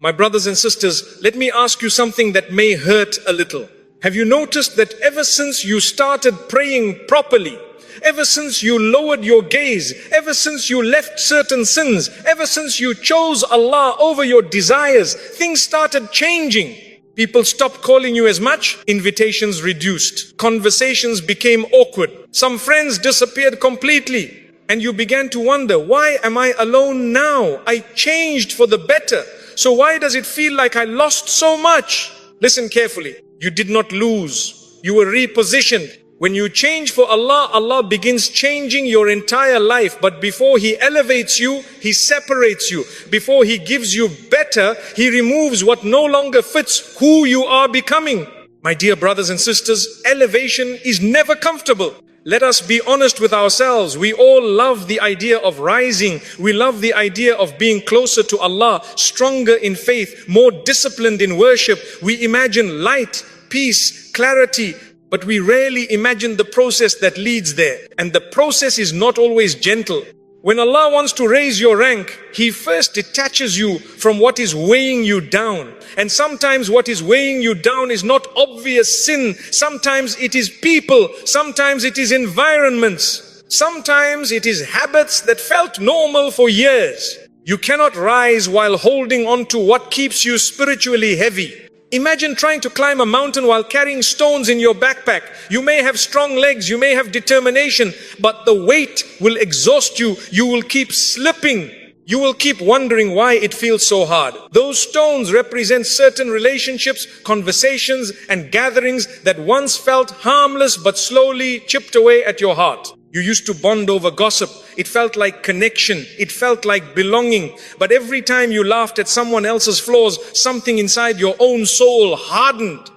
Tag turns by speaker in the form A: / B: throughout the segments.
A: My brothers and sisters, let me ask you something that may hurt a little. Have you noticed that ever since you started praying properly, ever since you lowered your gaze, ever since you left certain sins, ever since you chose Allah over your desires, things started changing. People stopped calling you as much, invitations reduced, conversations became awkward, some friends disappeared completely, and you began to wonder, why am I alone now? I changed for the better, so why does it feel like I lost so much? Listen carefully, you did not lose, you were repositioned. When you change for Allah, Allah begins changing your entire life. But before He elevates you, He separates you. Before He gives you better, He removes what no longer fits who you are becoming. My dear brothers and sisters, elevation is never comfortable. Let us be honest with ourselves. We all love the idea of rising. We love the idea of being closer to Allah, stronger in faith, more disciplined in worship. We imagine light, peace, clarity, but we rarely imagine the process that leads there. And the process is not always gentle. When Allah wants to raise your rank, He first detaches you from what is weighing you down. And sometimes what is weighing you down is not obvious sin. Sometimes it is people. Sometimes it is environments. Sometimes it is habits that felt normal for years. You cannot rise while holding on to what keeps you spiritually heavy. Imagine trying to climb a mountain while carrying stones in your backpack. You may have strong legs, you may have determination, but the weight will exhaust you. You will keep slipping. You will keep wondering why it feels so hard. Those stones represent certain relationships, conversations, and gatherings that once felt harmless but slowly chipped away at your heart. You used to bond over gossip. It felt like connection. It felt like belonging. But every time you laughed at someone else's flaws, something inside your own soul hardened.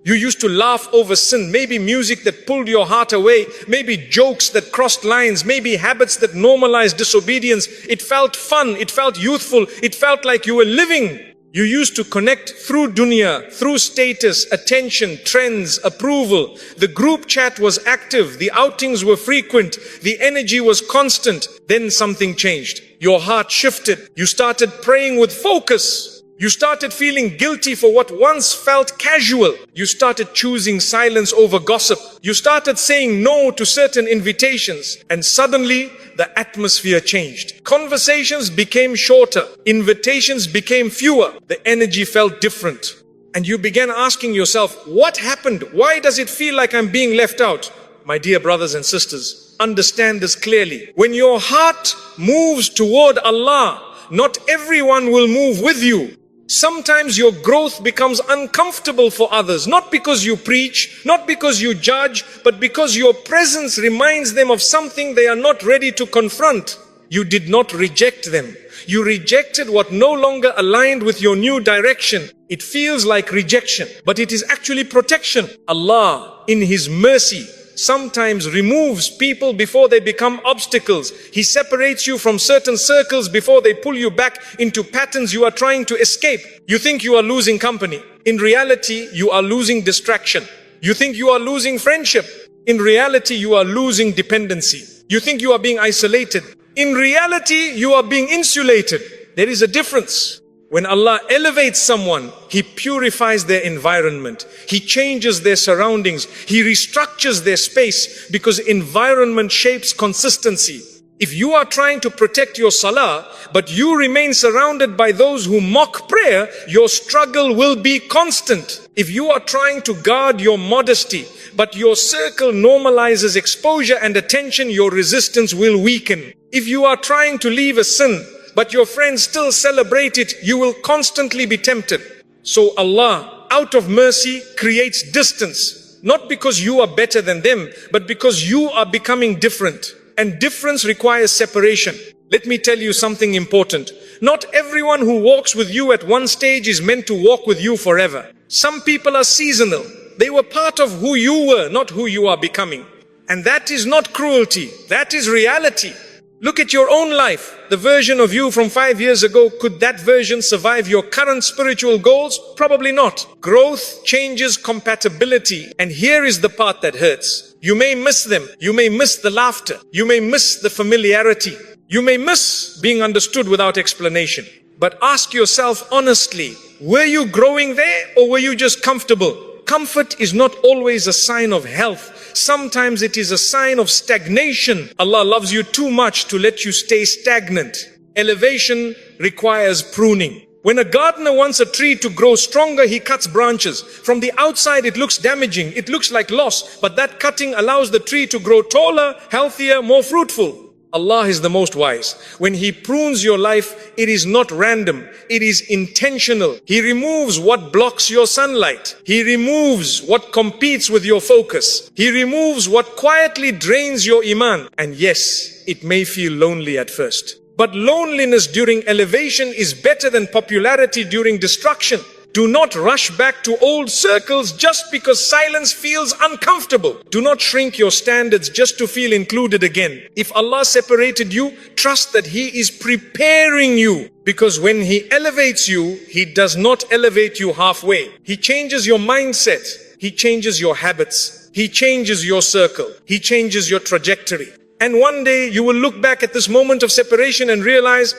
A: You used to laugh over sin, maybe music that pulled your heart away, maybe jokes that crossed lines, maybe habits that normalized disobedience. It felt fun. It felt youthful. It felt like you were living. You used to connect through dunya, through status, attention, trends, approval. The group chat was active, the outings were frequent, the energy was constant. Then something changed. Your heart shifted. You started praying with focus. You started feeling guilty for what once felt casual. You started choosing silence over gossip. You started saying no to certain invitations. And suddenly, the atmosphere changed. Conversations became shorter. Invitations became fewer. The energy felt different. And you began asking yourself, what happened? Why does it feel like I'm being left out? My dear brothers and sisters, understand this clearly. When your heart moves toward Allah, not everyone will move with you. Sometimes your growth becomes uncomfortable for others, not because you preach, not because you judge, but because your presence reminds them of something they are not ready to confront. You did not reject them. You rejected what no longer aligned with your new direction. It feels like rejection, but it is actually protection. Allah, in His mercy, sometimes removes people before they become obstacles. He separates you from certain circles before they pull you back into patterns you are trying to escape. You think you are losing company. In reality, you are losing distraction. You think you are losing friendship. In reality, you are losing dependency. You think you are being isolated. In reality, you are being insulated. There is a difference. When Allah elevates someone, He purifies their environment. He changes their surroundings. He restructures their space because environment shapes consistency. If you are trying to protect your salah, but you remain surrounded by those who mock prayer, your struggle will be constant. If you are trying to guard your modesty, but your circle normalizes exposure and attention, your resistance will weaken. If you are trying to leave a sin, but your friends still celebrate it, you will constantly be tempted. So Allah, out of mercy, creates distance. Not because you are better than them, but because you are becoming different. And difference requires separation. Let me tell you something important. Not everyone who walks with you at one stage is meant to walk with you forever. Some people are seasonal. They were part of who you were, not who you are becoming. And that is not cruelty. That is reality. Look at your own life. The version of you from 5 years ago, could that version survive your current spiritual goals? Probably not. Growth changes compatibility. And here is the part that hurts. You may miss them. You may miss the laughter. You may miss the familiarity. You may miss being understood without explanation. But ask yourself honestly, were you growing there or were you just comfortable? Comfort is not always a sign of health. Sometimes it is a sign of stagnation. Allah loves you too much to let you stay stagnant. Elevation requires pruning. When a gardener wants a tree to grow stronger, he cuts branches. From the outside, it looks damaging. It looks like loss. But that cutting allows the tree to grow taller, healthier, more fruitful. Allah is the most wise. When He prunes your life, it is not random. It is intentional. He removes what blocks your sunlight. He removes what competes with your focus. He removes what quietly drains your Iman. And yes, it may feel lonely at first. But loneliness during elevation is better than popularity during destruction. Do not rush back to old circles just because silence feels uncomfortable. Do not shrink your standards just to feel included again. If Allah separated you, trust that He is preparing you. Because when He elevates you, He does not elevate you halfway. He changes your mindset. He changes your habits. He changes your circle. He changes your trajectory. And one day you will look back at this moment of separation and realize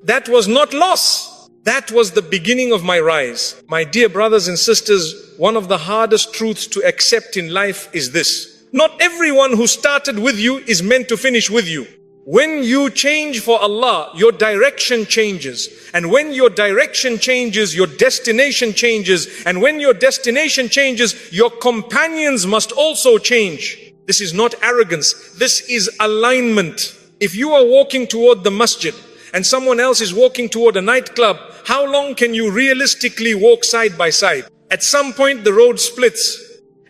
A: that was not loss. That was the beginning of my rise. My dear brothers and sisters, one of the hardest truths to accept in life is this. Not everyone who started with you is meant to finish with you. When you change for Allah, your direction changes. And when your direction changes, your destination changes. And when your destination changes, your companions must also change. This is not arrogance. This is alignment. If you are walking toward the masjid and someone else is walking toward a nightclub, how long can you realistically walk side by side? At some point the road splits.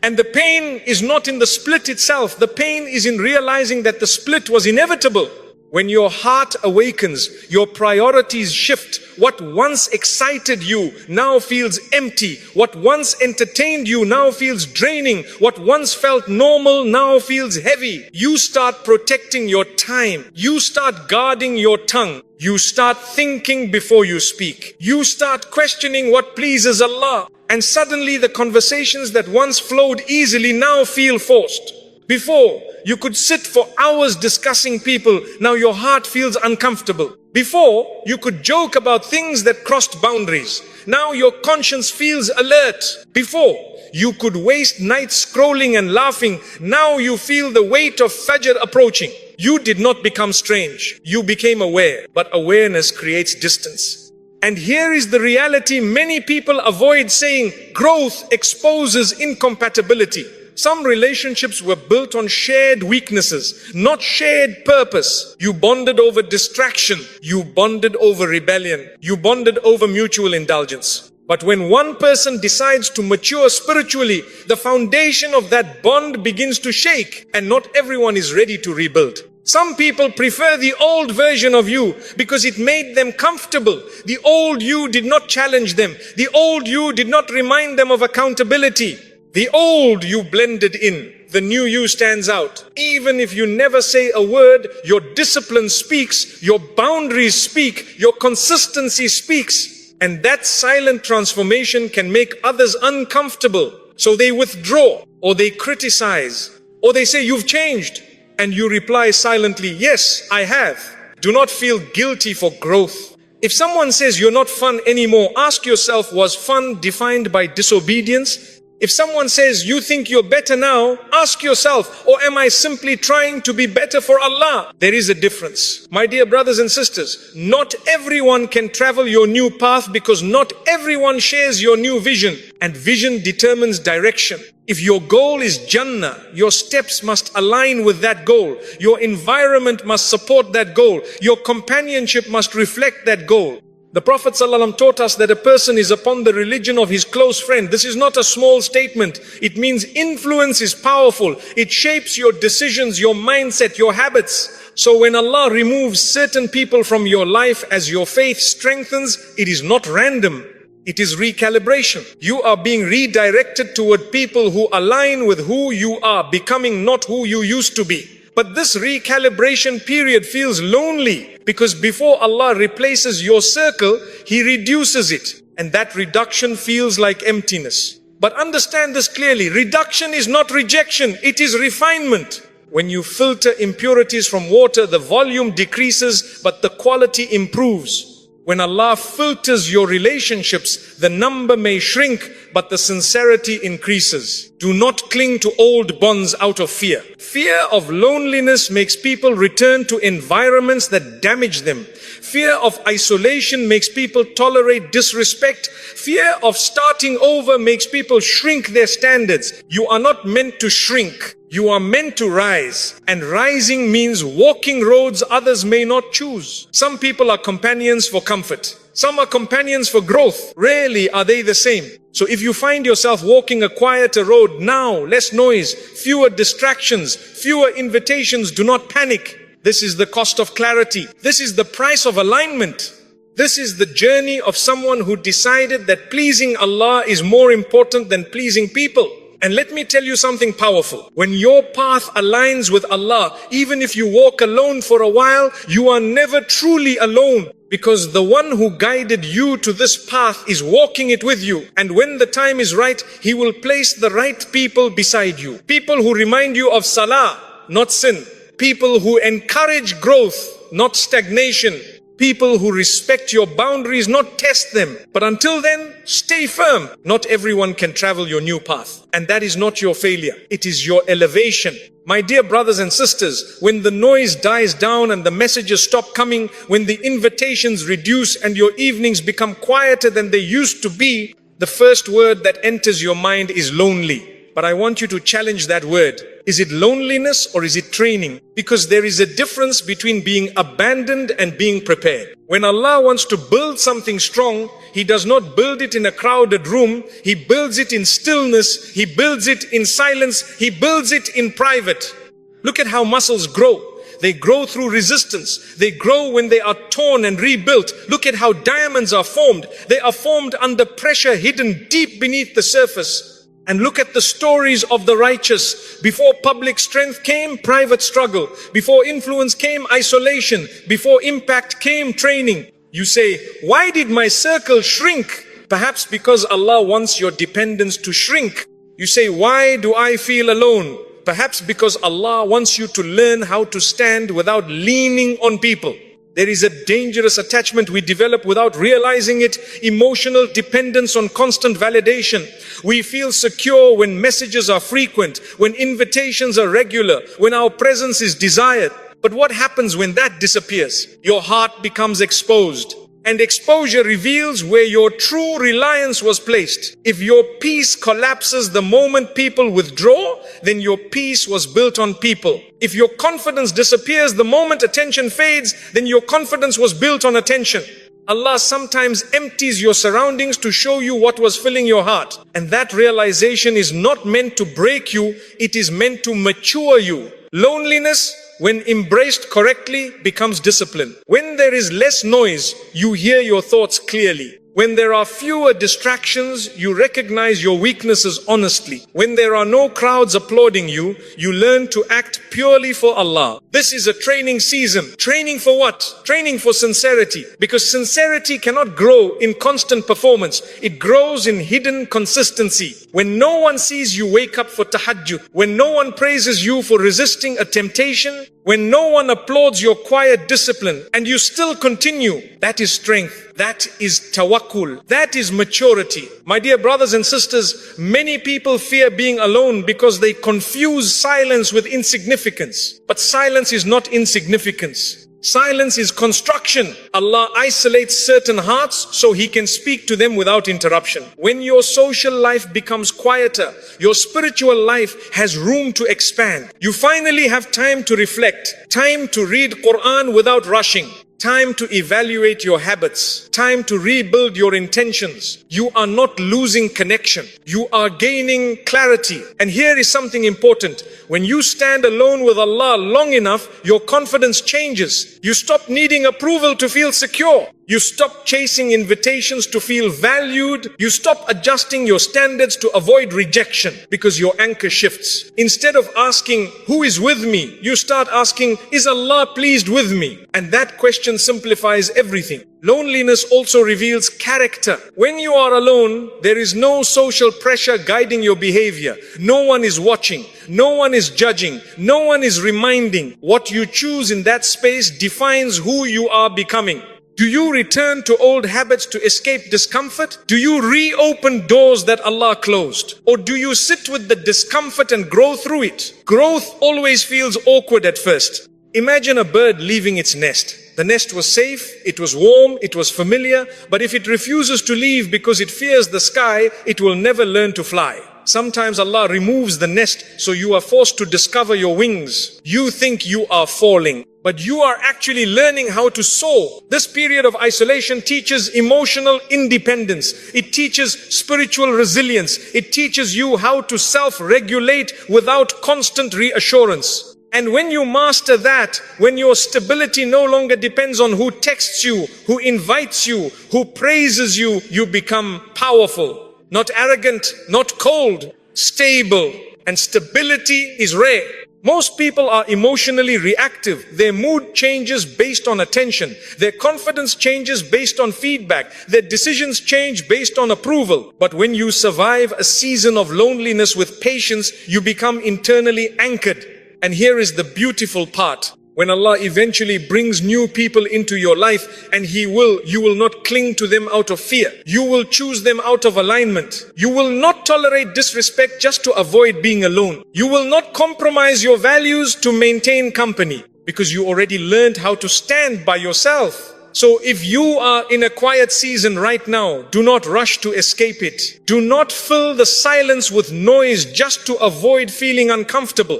A: And the pain is not in the split itself. The pain is in realizing that the split was inevitable. When your heart awakens, your priorities shift. What once excited you now feels empty. What once entertained you now feels draining. What once felt normal now feels heavy. You start protecting your time. You start guarding your tongue. You start thinking before you speak. You start questioning what pleases Allah. And suddenly the conversations that once flowed easily now feel forced. Before, you could sit for hours discussing people. Now your heart feels uncomfortable. Before, you could joke about things that crossed boundaries. Now your conscience feels alert. Before, you could waste nights scrolling and laughing. Now you feel the weight of Fajr approaching. You did not become strange. You became aware. But awareness creates distance. And here is the reality many people avoid saying: growth exposes incompatibility. Some relationships were built on shared weaknesses, not shared purpose. You bonded over distraction. You bonded over rebellion. You bonded over mutual indulgence. But when one person decides to mature spiritually, the foundation of that bond begins to shake, and not everyone is ready to rebuild. Some people prefer the old version of you because it made them comfortable. The old you did not challenge them. The old you did not remind them of accountability. The old you blended in. The new you stands out. Even if you never say a word, your discipline speaks, your boundaries speak, your consistency speaks. And that silent transformation can make others uncomfortable. So they withdraw, or they criticize, or they say, "You've changed." And you reply silently, "Yes, I have." Do not feel guilty for growth. If someone says you're not fun anymore, ask yourself, was fun defined by disobedience? If someone says you think you're better now, ask yourself, or am I simply trying to be better for Allah? There is a difference. My dear brothers and sisters, not everyone can travel your new path because not everyone shares your new vision. And vision determines direction. If your goal is Jannah, your steps must align with that goal. Your environment must support that goal. Your companionship must reflect that goal. The Prophet ﷺ taught us that a person is upon the religion of his close friend. This is not a small statement. It means influence is powerful. It shapes your decisions, your mindset, your habits. So when Allah removes certain people from your life as your faith strengthens, it is not random. It is recalibration. You are being redirected toward people who align with who you are, becoming not who you used to be. But this recalibration period feels lonely because before Allah replaces your circle, He reduces it. And that reduction feels like emptiness. But understand this clearly. Reduction is not rejection. It is refinement. When you filter impurities from water, the volume decreases, but the quality improves. When Allah filters your relationships, the number may shrink, but the sincerity increases. Do not cling to old bonds out of fear. Fear of loneliness makes people return to environments that damage them. Fear of isolation makes people tolerate disrespect. Fear of starting over makes people shrink their standards. You are not meant to shrink. You are meant to rise. And rising means walking roads others may not choose. Some people are companions for comfort. Some are companions for growth. Rarely are they the same. So if you find yourself walking a quieter road now, less noise, fewer distractions, fewer invitations, do not panic. This is the cost of clarity. This is the price of alignment. This is the journey of someone who decided that pleasing Allah is more important than pleasing people. And let me tell you something powerful. When your path aligns with Allah, even if you walk alone for a while, you are never truly alone, because the one who guided you to this path is walking it with you. And when the time is right, He will place the right people beside you. People who remind you of salah, not sin. People who encourage growth, not stagnation. People who respect your boundaries, not test them. But until then, stay firm. Not everyone can travel your new path. And that is not your failure. It is your elevation. My dear brothers and sisters, when the noise dies down and the messages stop coming, when the invitations reduce and your evenings become quieter than they used to be, the first word that enters your mind is lonely. But I want you to challenge that word. Is it loneliness or is it training? Because there is a difference between being abandoned and being prepared. When Allah wants to build something strong, He does not build it in a crowded room. He builds it in stillness. He builds it in silence. He builds it in private. Look at how muscles grow. They grow through resistance. They grow when they are torn and rebuilt. Look at how diamonds are formed. They are formed under pressure, hidden deep beneath the surface. And look at the stories of the righteous. Before public strength came, private struggle. Before influence came, isolation. Before impact came, training. You say, why did my circle shrink? Perhaps because Allah wants your dependence to shrink. You say, why do I feel alone? Perhaps because Allah wants you to learn how to stand without leaning on people. There is a dangerous attachment we develop without realizing it, emotional dependence on constant validation. We feel secure when messages are frequent, when invitations are regular, when our presence is desired. But what happens when that disappears? Your heart becomes exposed. And exposure reveals where your true reliance was placed. If your peace collapses the moment people withdraw, then your peace was built on people. If your confidence disappears the moment attention fades, then your confidence was built on attention. Allah sometimes empties your surroundings to show you what was filling your heart. And that realization is not meant to break you, it is meant to mature you. Loneliness, when embraced correctly, becomes discipline. When there is less noise, you hear your thoughts clearly. When there are fewer distractions, you recognize your weaknesses honestly. When there are no crowds applauding you, you learn to act purely for Allah. This is a training season. Training for what? Training for sincerity. Because sincerity cannot grow in constant performance. It grows in hidden consistency. When no one sees you wake up for tahajjud, when no one praises you for resisting a temptation, when no one applauds your quiet discipline, and you still continue, that is strength. That is tawakkul. That is maturity. My dear brothers and sisters, many people fear being alone because they confuse silence with insignificance. But silence is not insignificance. Silence is construction. Allah isolates certain hearts so He can speak to them without interruption. When your social life becomes quieter, your spiritual life has room to expand. You finally have time to reflect, time to read Quran without rushing, time to evaluate your habits, time to rebuild your intentions. You are not losing connection. You are gaining clarity. And here is something important. When you stand alone with Allah long enough, your confidence changes. You stop needing approval to feel secure. You stop chasing invitations to feel valued. You stop adjusting your standards to avoid rejection because your anchor shifts. Instead of asking, who is with me? You start asking, is Allah pleased with me? And that question simplifies everything. Loneliness also reveals character. When you are alone, there is no social pressure guiding your behavior. No one is watching. No one is judging. No one is reminding. What you choose in that space defines who you are becoming. Do you return to old habits to escape discomfort? Do you reopen doors that Allah closed? Or do you sit with the discomfort and grow through it? Growth always feels awkward at first. Imagine a bird leaving its nest. The nest was safe, it was warm, it was familiar, but if it refuses to leave because it fears the sky, it will never learn to fly. Sometimes Allah removes the nest so you are forced to discover your wings. You think you are falling, but you are actually learning how to soar. This period of isolation teaches emotional independence. It teaches spiritual resilience. It teaches you how to self-regulate without constant reassurance. And when you master that, when your stability no longer depends on who texts you, who invites you, who praises you, you become powerful. Not arrogant, not cold, stable. And stability is rare. Most people are emotionally reactive. Their mood changes based on attention. Their confidence changes based on feedback. Their decisions change based on approval. But when you survive a season of loneliness with patience, you become internally anchored. And here is the beautiful part. When Allah eventually brings new people into your life, and you will not cling to them out of fear. You will choose them out of alignment. You will not tolerate disrespect just to avoid being alone. You will not compromise your values to maintain company, because you already learned how to stand by yourself. So if you are in a quiet season right now, do not rush to escape it. Do not fill the silence with noise just to avoid feeling uncomfortable.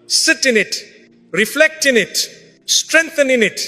A: Sit in it. Reflect in it, strengthen in it.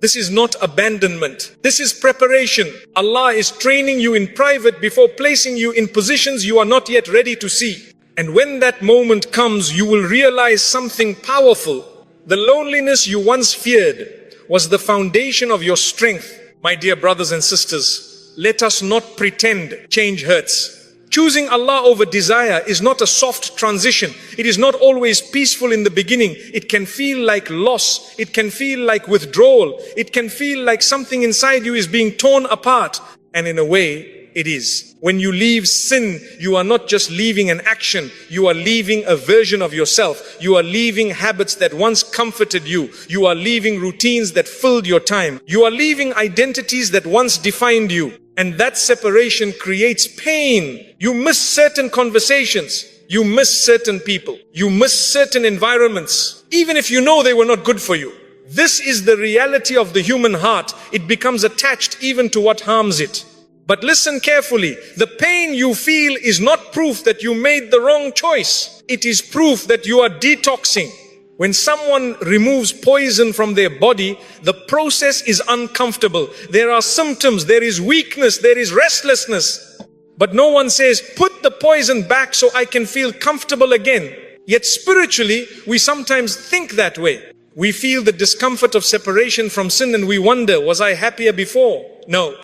A: This is not abandonment. This is preparation. Allah is training you in private before placing you in positions you are not yet ready to see. And when that moment comes, you will realize something powerful. The loneliness you once feared was the foundation of your strength. My dear brothers and sisters, let us not pretend change hurts. Choosing Allah over desire is not a soft transition. It is not always peaceful in the beginning. It can feel like loss. It can feel like withdrawal. It can feel like something inside you is being torn apart. And in a way, it is. When you leave sin, you are not just leaving an action. You are leaving a version of yourself. You are leaving habits that once comforted you. You are leaving routines that filled your time. You are leaving identities that once defined you. And that separation creates pain. You miss certain conversations. You miss certain people. You miss certain environments. Even if you know they were not good for you. This is the reality of the human heart. It becomes attached even to what harms it. But listen carefully. The pain you feel is not proof that you made the wrong choice. It is proof that you are detoxing. When someone removes poison from their body, the process is uncomfortable. There are symptoms, there is weakness, there is restlessness. But no one says, put the poison back so I can feel comfortable again. Yet spiritually, we sometimes think that way. We feel the discomfort of separation from sin and we wonder, was I happier before? No,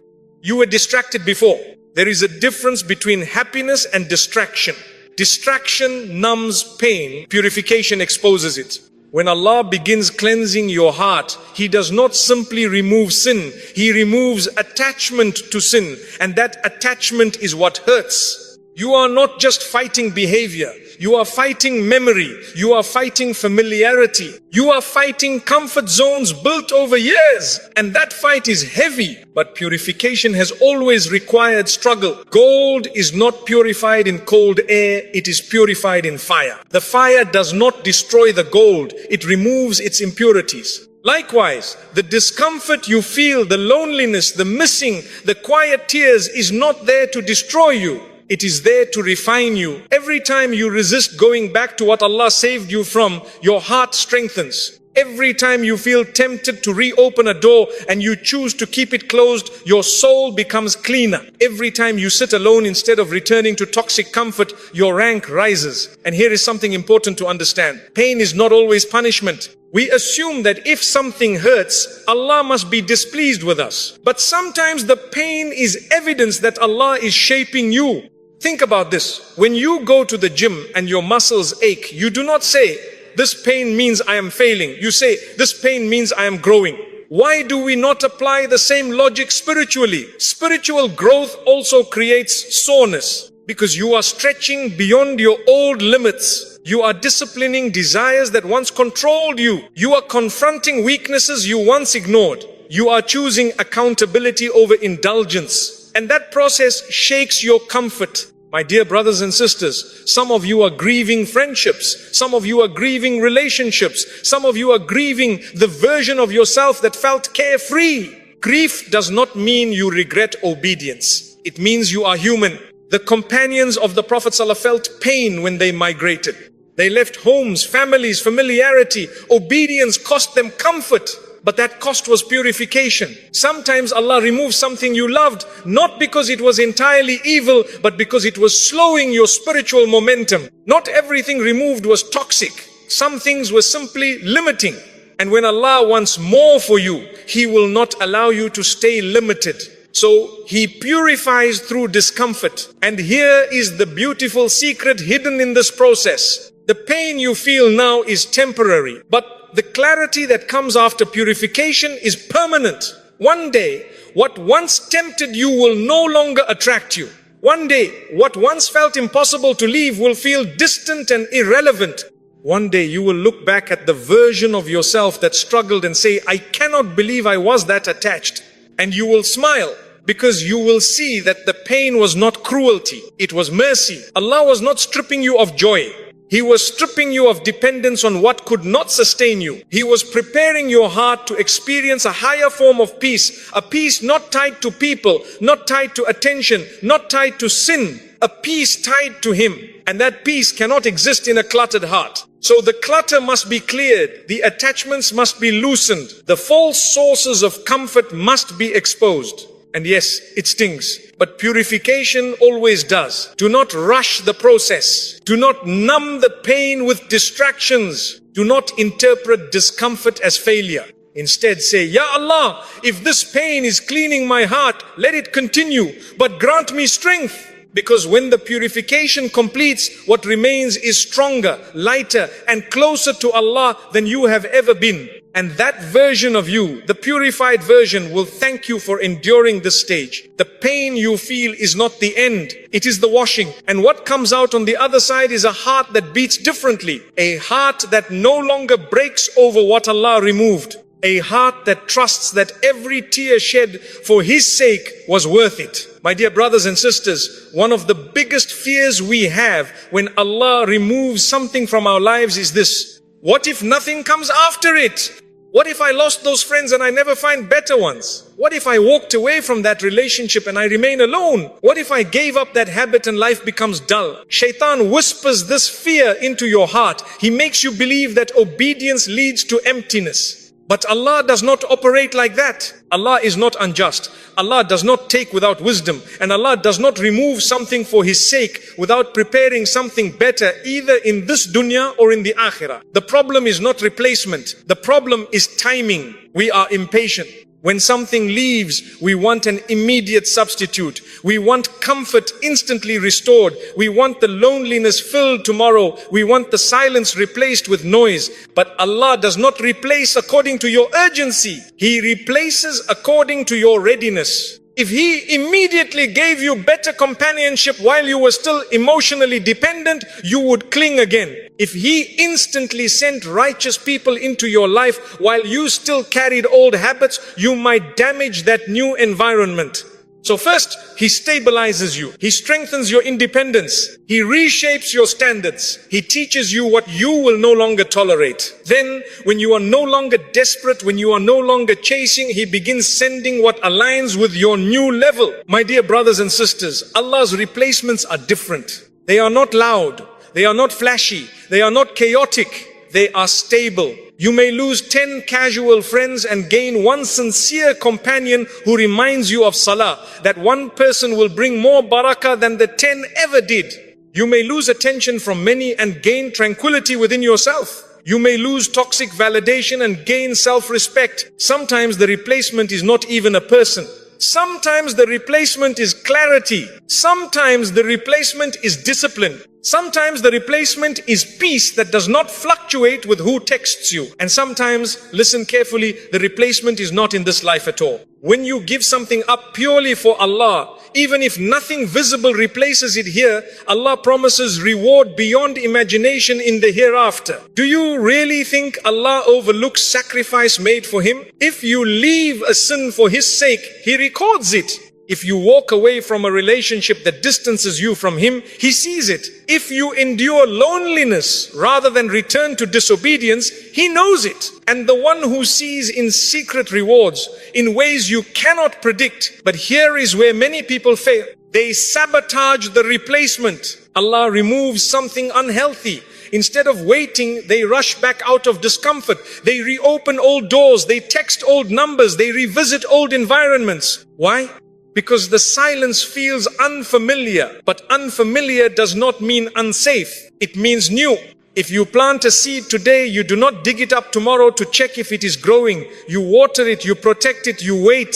A: you were distracted before. There is a difference between happiness and distraction. Distraction numbs pain, purification exposes it. When Allah begins cleansing your heart, He does not simply remove sin, He removes attachment to sin, and that attachment is what hurts. You are not just fighting behavior, you are fighting memory, you are fighting familiarity, you are fighting comfort zones built over years, and that fight is heavy. But purification has always required struggle. Gold is not purified in cold air, it is purified in fire. The fire does not destroy the gold, it removes its impurities. Likewise, the discomfort you feel, the loneliness, the missing, the quiet tears is not there to destroy you. It is there to refine you. Every time you resist going back to what Allah saved you from, your heart strengthens. Every time you feel tempted to reopen a door and you choose to keep it closed, your soul becomes cleaner. Every time you sit alone instead of returning to toxic comfort, your rank rises. And here is something important to understand. Pain is not always punishment. We assume that if something hurts, Allah must be displeased with us. But sometimes the pain is evidence that Allah is shaping you. Think about this. When you go to the gym and your muscles ache, you do not say, this pain means I am failing. You say, this pain means I am growing. Why do we not apply the same logic spiritually? Spiritual growth also creates soreness because you are stretching beyond your old limits. You are disciplining desires that once controlled you. You are confronting weaknesses you once ignored. You are choosing accountability over indulgence. And that process shakes your comfort. My dear brothers and sisters, some of you are grieving friendships. Some of you are grieving relationships. Some of you are grieving the version of yourself that felt carefree. Grief does not mean you regret obedience. It means you are human. The companions of the Prophet ﷺ felt pain when they migrated. They left homes, families, familiarity. Obedience cost them comfort. But that cost was purification. Sometimes Allah removes something you loved, not because it was entirely evil, but because it was slowing your spiritual momentum. Not everything removed was toxic. Some things were simply limiting. And when Allah wants more for you, He will not allow you to stay limited. So He purifies through discomfort. And here is the beautiful secret hidden in this process. The pain you feel now is temporary, but the clarity that comes after purification is permanent. One day, what once tempted you will no longer attract you. One day, what once felt impossible to leave will feel distant and irrelevant. One day, you will look back at the version of yourself that struggled and say, I cannot believe I was that attached. And you will smile because you will see that the pain was not cruelty. It was mercy. Allah was not stripping you of joy. He was stripping you of dependence on what could not sustain you. He was preparing your heart to experience a higher form of peace. A peace not tied to people, not tied to attention, not tied to sin. A peace tied to Him. And that peace cannot exist in a cluttered heart. So the clutter must be cleared. The attachments must be loosened. The false sources of comfort must be exposed. And yes, it stings. But purification always does. Do not rush the process. Do not numb the pain with distractions. Do not interpret discomfort as failure. Instead say, Ya Allah, if this pain is cleaning my heart, let it continue, but grant me strength. Because when the purification completes, what remains is stronger, lighter, and closer to Allah than you have ever been. And that version of you, the purified version, will thank you for enduring this stage. The pain you feel is not the end. It is the washing. And what comes out on the other side is a heart that beats differently. A heart that no longer breaks over what Allah removed. A heart that trusts that every tear shed for His sake was worth it. My dear brothers and sisters, one of the biggest fears we have when Allah removes something from our lives is this. What if nothing comes after it? What if I lost those friends and I never find better ones? What if I walked away from that relationship and I remain alone? What if I gave up that habit and life becomes dull? Shaitan whispers this fear into your heart. He makes you believe that obedience leads to emptiness. But Allah does not operate like that. Allah is not unjust. Allah does not take without wisdom. And Allah does not remove something for His sake without preparing something better either in this dunya or in the akhirah. The problem is not replacement. The problem is timing. We are impatient. When something leaves, we want an immediate substitute. We want comfort instantly restored. We want the loneliness filled tomorrow. We want the silence replaced with noise. But Allah does not replace according to your urgency. He replaces according to your readiness. If He immediately gave you better companionship while you were still emotionally dependent, you would cling again. If He instantly sent righteous people into your life while you still carried old habits, you might damage that new environment. So first, He stabilizes you. He strengthens your independence. He reshapes your standards. He teaches you what you will no longer tolerate. Then, when you are no longer desperate, when you are no longer chasing, He begins sending what aligns with your new level. My dear brothers and sisters, Allah's replacements are different. They are not loud. They are not flashy. They are not chaotic. They are stable. You may lose 10 casual friends and gain one sincere companion who reminds you of salah. That one person will bring more barakah than the 10 ever did. You may lose attention from many and gain tranquility within yourself. You may lose toxic validation and gain self-respect. Sometimes the replacement is not even a person. Sometimes the replacement is clarity. Sometimes the replacement is discipline. Sometimes the replacement is peace that does not fluctuate with who texts you. And sometimes, listen carefully, the replacement is not in this life at all. When you give something up purely for Allah, even if nothing visible replaces it here, Allah promises reward beyond imagination in the hereafter. Do you really think Allah overlooks sacrifice made for Him? If you leave a sin for His sake, He records it. If you walk away from a relationship that distances you from Him, He sees it. If you endure loneliness rather than return to disobedience, He knows it. And the one who sees in secret rewards in ways you cannot predict. But here is where many people fail. They sabotage the replacement. Allah removes something unhealthy. Instead of waiting, they rush back out of discomfort. They reopen old doors. They text old numbers. They revisit old environments. Why? Because the silence feels unfamiliar, but unfamiliar does not mean unsafe. It means new. If you plant a seed today, you do not dig it up tomorrow to check if it is growing. You water it, you protect it, you wait.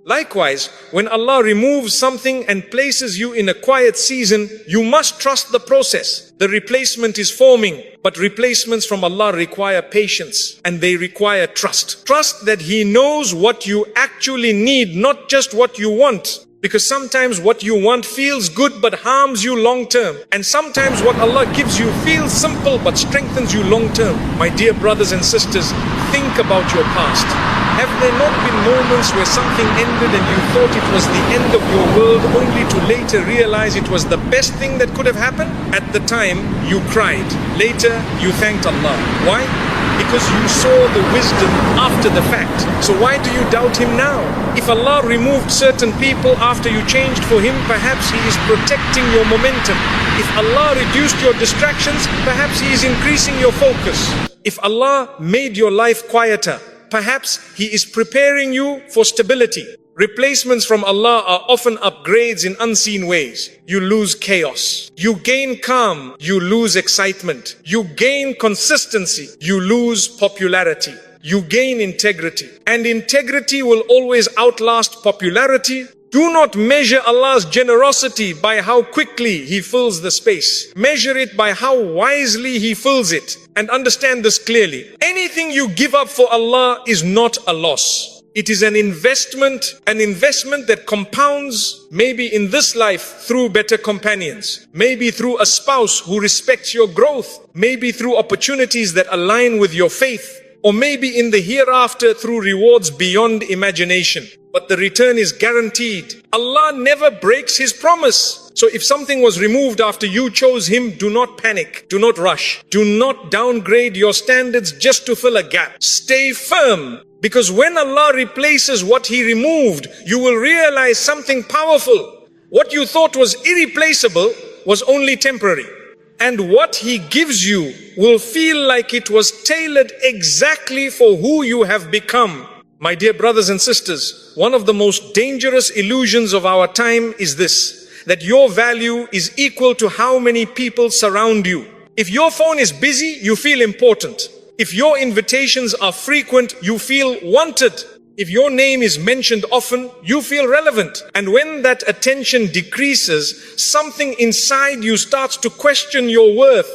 A: Likewise, when Allah removes something and places you in a quiet season, you must trust the process. The replacement is forming, but replacements from Allah require patience and they require trust. Trust that He knows what you actually need, not just what you want. Because sometimes what you want feels good but harms you long term. And sometimes what Allah gives you feels simple but strengthens you long term. My dear brothers and sisters, think about your past. Have there not been moments where something ended and you thought it was the end of your world, only to later realize it was the best thing that could have happened? At the time, you cried. Later, you thanked Allah. Why? Because you saw the wisdom after the fact. So why do you doubt Him now? If Allah removed certain people after you changed for Him, perhaps He is protecting your momentum. If Allah reduced your distractions, perhaps He is increasing your focus. If Allah made your life quieter, perhaps He is preparing you for stability. Replacements from Allah are often upgrades in unseen ways. You lose chaos. You gain calm. You lose excitement. You gain consistency. You lose popularity. You gain integrity. And integrity will always outlast popularity. Do not measure Allah's generosity by how quickly He fills the space. Measure it by how wisely He fills it. And understand this clearly. Anything you give up for Allah is not a loss. It is an investment that compounds, maybe in this life through better companions, maybe through a spouse who respects your growth, maybe through opportunities that align with your faith, or maybe in the hereafter through rewards beyond imagination. But the return is guaranteed. Allah never breaks His promise. So if something was removed after you chose Him, do not panic. Do not rush. Do not downgrade your standards just to fill a gap. Stay firm. Because when Allah replaces what He removed, you will realize something powerful. What you thought was irreplaceable was only temporary. And what He gives you will feel like it was tailored exactly for who you have become. My dear brothers and sisters, one of the most dangerous illusions of our time is this, that your value is equal to how many people surround you. If your phone is busy, you feel important. If your invitations are frequent, you feel wanted. If your name is mentioned often, you feel relevant. And when that attention decreases, something inside you starts to question your worth.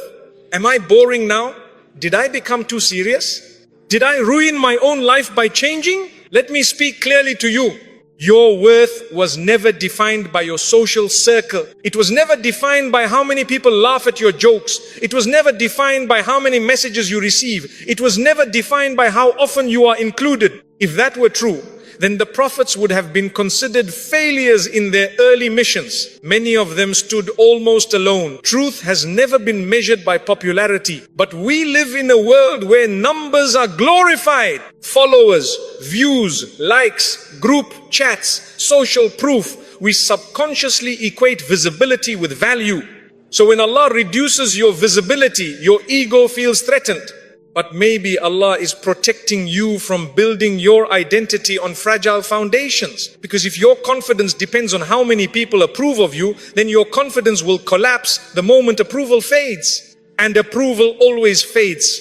A: Am I boring now? Did I become too serious? Did I ruin my own life by changing? Let me speak clearly to you. Your worth was never defined by your social circle. It was never defined by how many people laugh at your jokes. It was never defined by how many messages you receive. It was never defined by how often you are included. If that were true, then the prophets would have been considered failures in their early missions. Many of them stood almost alone. Truth has never been measured by popularity. But we live in a world where numbers are glorified. Followers, views, likes, group chats, social proof. We subconsciously equate visibility with value. So when Allah reduces your visibility, your ego feels threatened. But maybe Allah is protecting you from building your identity on fragile foundations. Because if your confidence depends on how many people approve of you, then your confidence will collapse the moment approval fades. And approval always fades.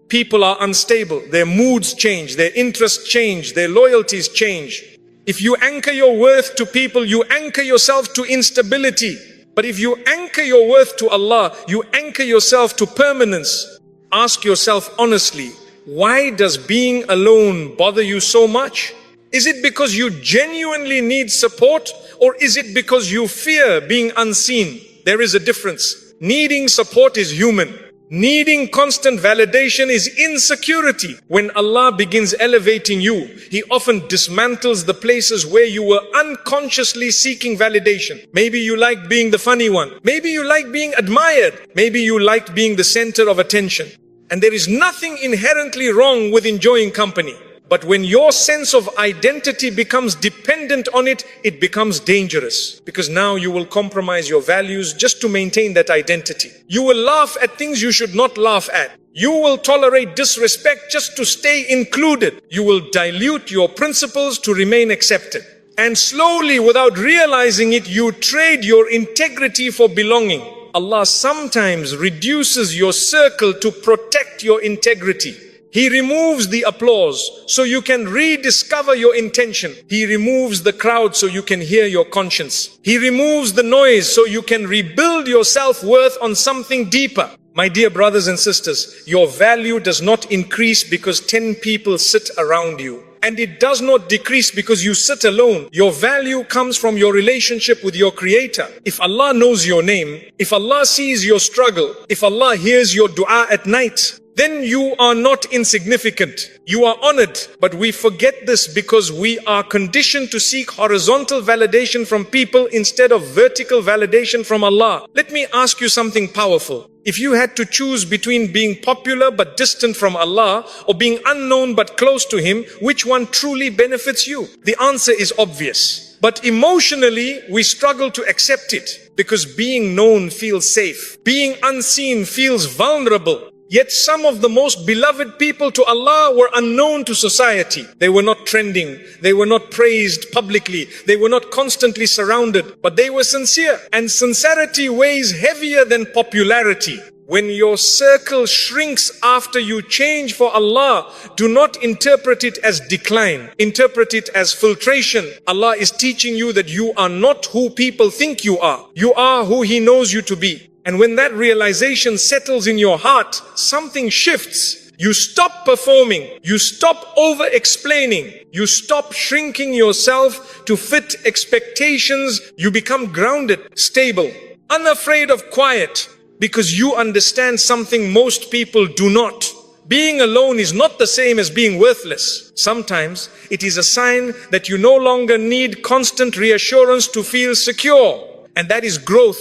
A: People are unstable. Their moods change. Their interests change. Their loyalties change. If you anchor your worth to people, you anchor yourself to instability. But if you anchor your worth to Allah, you anchor yourself to permanence. Ask yourself honestly, why does being alone bother you so much? Is it because you genuinely need support, or is it because you fear being unseen? There is a difference. Needing support is human. Needing constant validation is insecurity. When Allah begins elevating you, He often dismantles the places where you were unconsciously seeking validation. Maybe you liked being the funny one. Maybe you liked being admired. Maybe you liked being the center of attention. And there is nothing inherently wrong with enjoying company. But when your sense of identity becomes dependent on it, it becomes dangerous. Because now you will compromise your values just to maintain that identity. You will laugh at things you should not laugh at. You will tolerate disrespect just to stay included. You will dilute your principles to remain accepted. And slowly, without realizing it, you trade your integrity for belonging. Allah sometimes reduces your circle to protect your integrity. He removes the applause so you can rediscover your intention. He removes the crowd so you can hear your conscience. He removes the noise so you can rebuild your self-worth on something deeper. My dear brothers and sisters, your value does not increase because 10 people sit around you. And it does not decrease because you sit alone. Your value comes from your relationship with your Creator. If Allah knows your name, if Allah sees your struggle, if Allah hears your dua at night, then you are not insignificant. You are honored. But we forget this because we are conditioned to seek horizontal validation from people instead of vertical validation from Allah. Let me ask you something powerful. If you had to choose between being popular but distant from Allah or being unknown but close to Him, which one truly benefits you? The answer is obvious. But emotionally, we struggle to accept it because being known feels safe. Being unseen feels vulnerable. Yet some of the most beloved people to Allah were unknown to society. They were not trending. They were not praised publicly. They were not constantly surrounded, but they were sincere. And sincerity weighs heavier than popularity. When your circle shrinks after you change for Allah, do not interpret it as decline. Interpret it as filtration. Allah is teaching you that you are not who people think you are. You are who He knows you to be. And when that realization settles in your heart, something shifts. You stop performing. You stop over-explaining. You stop shrinking yourself to fit expectations. You become grounded, stable, unafraid of quiet, because you understand something most people do not. Being alone is not the same as being worthless. Sometimes it is a sign that you no longer need constant reassurance to feel secure. And that is growth.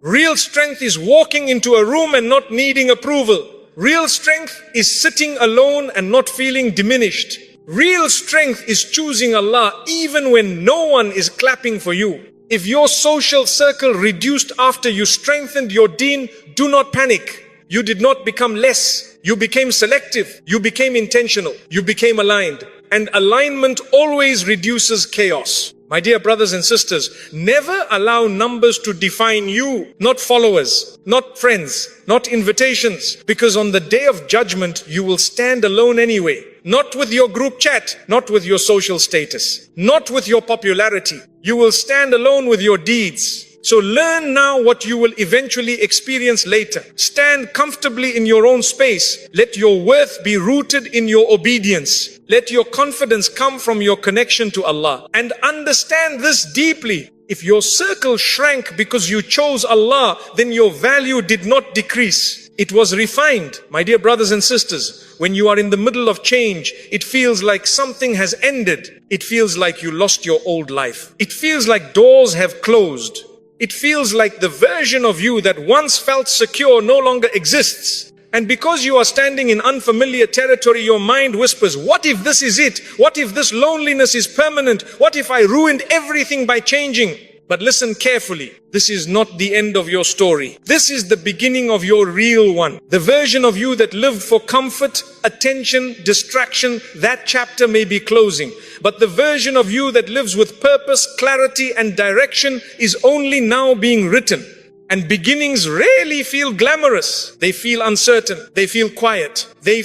A: Real strength is walking into a room and not needing approval. Real strength is sitting alone and not feeling diminished. Real strength is choosing Allah even when no one is clapping for you. If your social circle reduced after you strengthened your deen, do not panic. You did not become less. You became selective. You became intentional. You became aligned. And alignment always reduces chaos. My dear brothers and sisters, never allow numbers to define you, not followers, not friends, not invitations, because on the day of judgment, you will stand alone anyway. Not with your group chat, not with your social status, not with your popularity. You will stand alone with your deeds. So learn now what you will eventually experience later. Stand comfortably in your own space. Let your worth be rooted in your obedience. Let your confidence come from your connection to Allah. And understand this deeply. If your circle shrank because you chose Allah, then your value did not decrease. It was refined. My dear brothers and sisters, when you are in the middle of change, it feels like something has ended. It feels like you lost your old life. It feels like doors have closed. It feels like the version of you that once felt secure no longer exists. And because you are standing in unfamiliar territory, your mind whispers, what if this is it? What if this loneliness is permanent? What if I ruined everything by changing? But listen carefully. This is not the end of your story. This is the beginning of your real one. The version of you that lived for comfort, attention, distraction, that chapter may be closing. But the version of you that lives with purpose, clarity, and direction is only now being written. And beginnings rarely feel glamorous. They feel uncertain. They feel quiet. They